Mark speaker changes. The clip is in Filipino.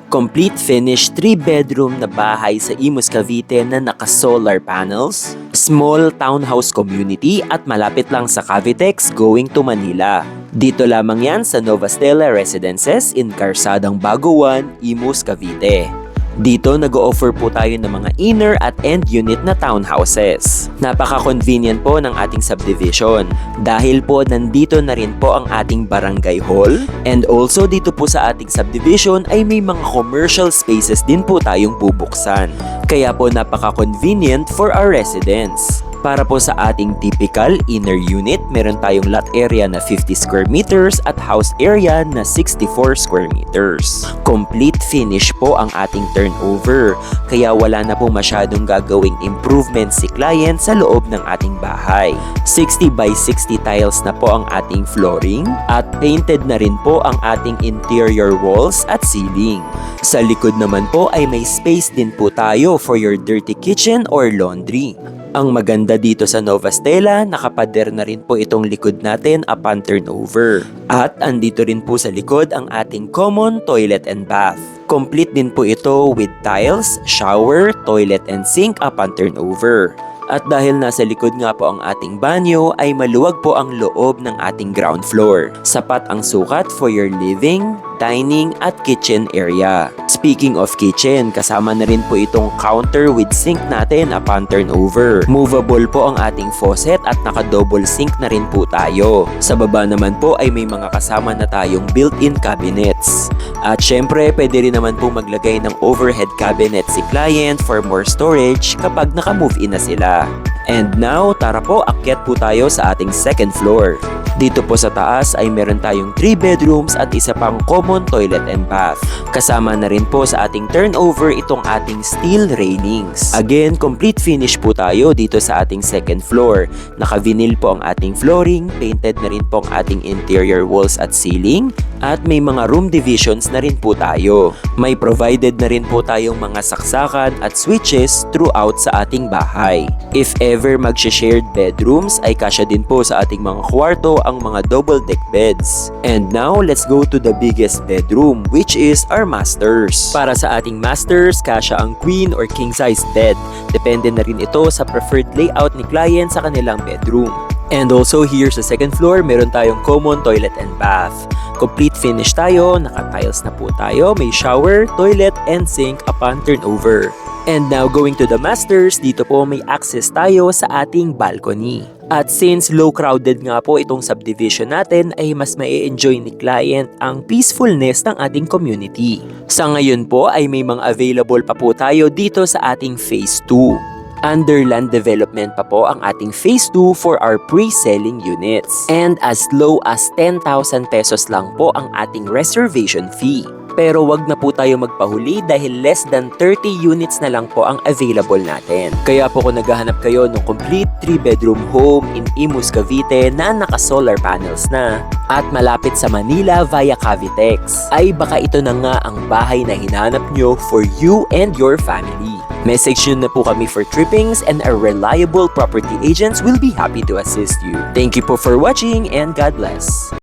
Speaker 1: Complete finished 3-bedroom na bahay sa Imus, Cavite na naka-solar panels, small townhouse community at malapit lang sa Cavitex going to Manila. Dito lamang yan sa Nova Stella Residences in Carsadang Baguan, Imus, Cavite. Dito nag-o-offer po tayo ng mga inner at end unit na townhouses. Napaka-convenient po ng ating subdivision dahil po nandito na rin po ang ating barangay hall, and also dito po sa ating subdivision ay may mga commercial spaces din po tayong bubuksan. Kaya po napaka-convenient for our residents. Para po sa ating typical inner unit, meron tayong lot area na 50 square meters at house area na 64 square meters. Complete finish po ang ating turnover, kaya wala na po masyadong gagawing improvements si client sa loob ng ating bahay. 60 by 60 tiles na po ang ating flooring at painted na rin po ang ating interior walls at ceiling. Sa likod naman po ay may space din po tayo for your dirty kitchen or laundry. Ang maganda dito sa Nova Stella, nakapader na rin po itong likod natin upon turnover. At andito rin po sa likod ang ating common toilet and bath. Complete din po ito with tiles, shower, toilet and sink upon turnover. At dahil nasa likod nga po ang ating banyo, ay maluwag po ang loob ng ating ground floor. Sapat ang sukat for your living, dining at kitchen area. Speaking of kitchen, kasama na rin po itong counter with sink natin upon turnover. Movable po ang ating faucet at naka-double sink na rin po tayo. Sa baba naman po ay may mga kasama na tayong built-in cabinets. At syempre, pwede rin naman po maglagay ng overhead cabinet si client for more storage kapag naka-move in na sila. And now, tara po, akyat po tayo sa ating second floor. Dito po sa taas ay meron tayong 3 bedrooms at isa pang common toilet and bath. Kasama na rin po sa ating turnover itong ating steel railings. Again, complete finish po tayo dito sa ating second floor. Naka-vinyl po ang ating flooring, painted na rin po ang ating interior walls at ceiling, at may mga room divisions na rin po tayo. May provided na rin po tayong mga saksakan at switches throughout sa ating bahay. If ever mag-shared bedrooms ay kasya din po sa ating mga kwarto ang mga double deck beds. And now, let's go to the biggest bedroom, which is our masters. Para sa ating masters, kasya ang queen or king size bed. Depende na rin ito sa preferred layout ni client sa kanilang bedroom. And also here sa second floor, meron tayong common toilet and bath. Complete finish tayo, naka-tiles na po tayo, may shower, toilet, and sink upon turnover. And now going to the masters, dito po may access tayo sa ating balcony. At since low crowded nga po itong subdivision natin, ay mas mai-enjoy ni client ang peacefulness ng ating community. Sa ngayon po ay may mga available pa po tayo dito sa ating phase 2. Under land development pa po ang ating phase 2 for our pre-selling units. And as low as 10,000 pesos lang po ang ating reservation fee. Pero wag na po tayo magpahuli dahil less than 30 units na lang po ang available natin. Kaya po kung naghahanap kayo ng complete 3-bedroom home in Imus, Cavite na naka-solar panels na at malapit sa Manila via Cavitex, ay baka ito na nga ang bahay na hinahanap nyo for you and your family. Message nyo na po kami for trippings and our reliable property agents will be happy to assist you. Thank you po for watching and God bless.